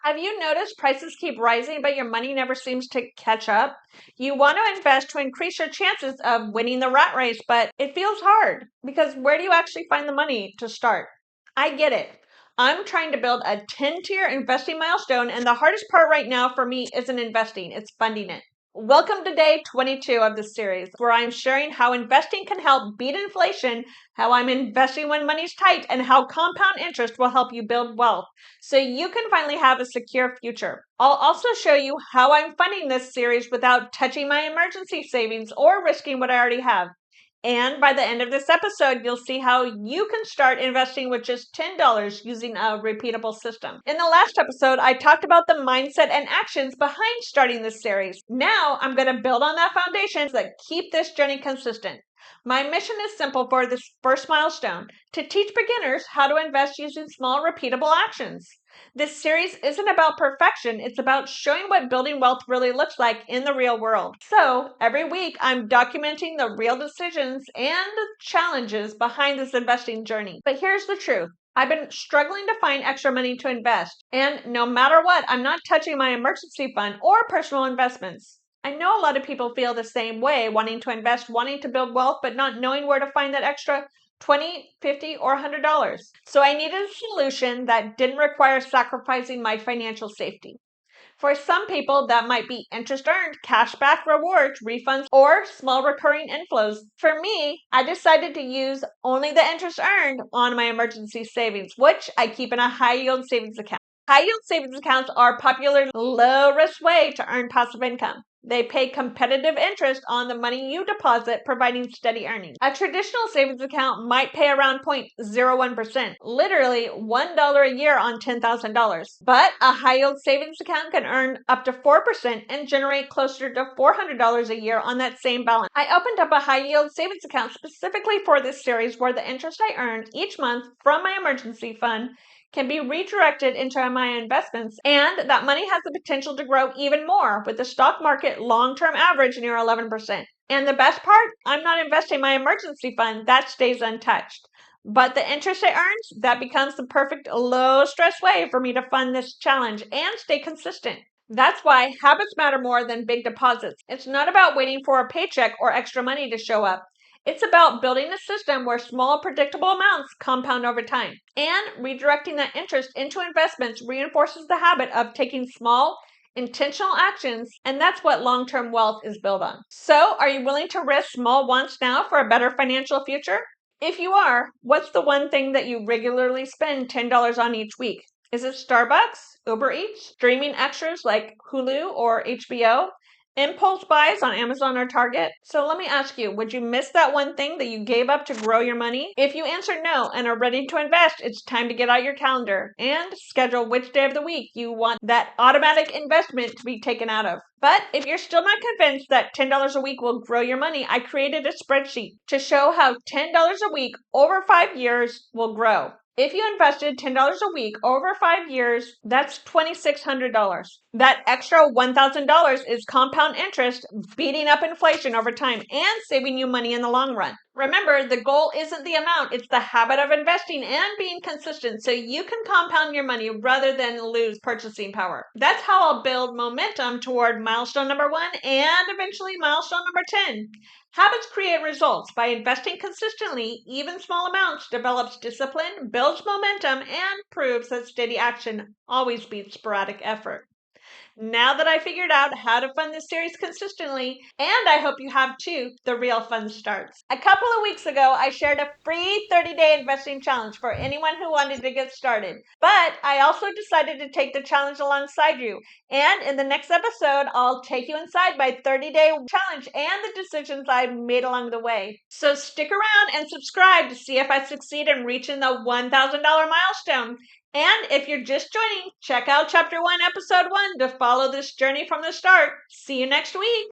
Have you noticed prices keep rising, but your money never seems to catch up? You want to invest to increase your chances of winning the rat race, but it feels hard because where do you actually find the money to start? I get it. I'm trying to build a 10-tier investing milestone, and the hardest part right now for me isn't investing, it's funding it. Welcome to day 22 of this series, where I'm sharing how investing can help beat inflation, how I'm investing when money's tight, and how compound interest will help you build wealth so you can finally have a secure future. I'll also show you how I'm funding this series without touching my emergency savings or risking what I already have. And by the end of this episode, you'll see how you can start investing with just $10 using a repeatable system. In the last episode, I talked about the mindset and actions behind starting this series. Now I'm going to build on that foundation that keep this journey consistent. My mission is simple for this first milestone: to teach beginners how to invest using small, repeatable actions. This series isn't about perfection, it's about showing what building wealth really looks like in the real world. So, every week I'm documenting the real decisions and challenges behind this investing journey. But here's the truth. I've been struggling to find extra money to invest, and no matter what, I'm not touching my emergency fund or personal investments. I know a lot of people feel the same way, wanting to invest, wanting to build wealth, but not knowing where to find that extra 20, 50, or $100. So I needed a solution that didn't require sacrificing my financial safety. For some people, that might be interest earned, cashback rewards, refunds, or small recurring inflows. For me, I decided to use only the interest earned on my emergency savings, which I keep in a high yield savings account. High yield savings accounts are a popular low risk way to earn passive income. They pay competitive interest on the money you deposit, providing steady earnings. A traditional savings account might pay around 0.01%, literally $1 a year on $10,000. But a high yield savings account can earn up to 4% and generate closer to $400 a year on that same balance. I opened up a high yield savings account specifically for this series, where the interest I earn each month from my emergency fund can be redirected into my investments, and that money has the potential to grow even more, with the stock market long-term average near 11%. And the best part, I'm not investing my emergency fund, that stays untouched. But the interest it earns, that becomes the perfect low-stress way for me to fund this challenge and stay consistent. That's why habits matter more than big deposits. It's not about waiting for a paycheck or extra money to show up. It's about building a system where small, predictable amounts compound over time. And redirecting that interest into investments reinforces the habit of taking small, intentional actions, and that's what long-term wealth is built on. So, are you willing to risk small wants now for a better financial future? If you are, what's the one thing that you regularly spend $10 on each week? Is it Starbucks, Uber Eats, streaming extras like Hulu or HBO? Impulse buys on Amazon or Target? So let me ask you, would you miss that one thing that you gave up to grow your money? If you answered no and are ready to invest, it's time to get out your calendar and schedule which day of the week you want that automatic investment to be taken out of. But if you're still not convinced that $10 a week will grow your money, I created a spreadsheet to show how $10 a week over 5 years will grow. If you invested $10 a week over 5 years, that's $2,600. That extra $1,000 is compound interest, beating up inflation over time and saving you money in the long run. Remember, the goal isn't the amount, it's the habit of investing and being consistent so you can compound your money rather than lose purchasing power. That's how I'll build momentum toward milestone number 1 and eventually milestone number 10. Habits create results. By investing consistently, even small amounts develops discipline, builds momentum, and proves that steady action always beats sporadic effort. Now that I figured out how to fund this series consistently, and I hope you have too, the real fun starts. A couple of weeks ago, I shared a free 30-day investing challenge for anyone who wanted to get started. But I also decided to take the challenge alongside you. And in the next episode, I'll take you inside my 30-day challenge and the decisions I've made along the way. So stick around and subscribe to see if I succeed in reaching the $1,000 milestone. And if you're just joining, check out Chapter 1, Episode 1 to follow this journey from the start. See you next week.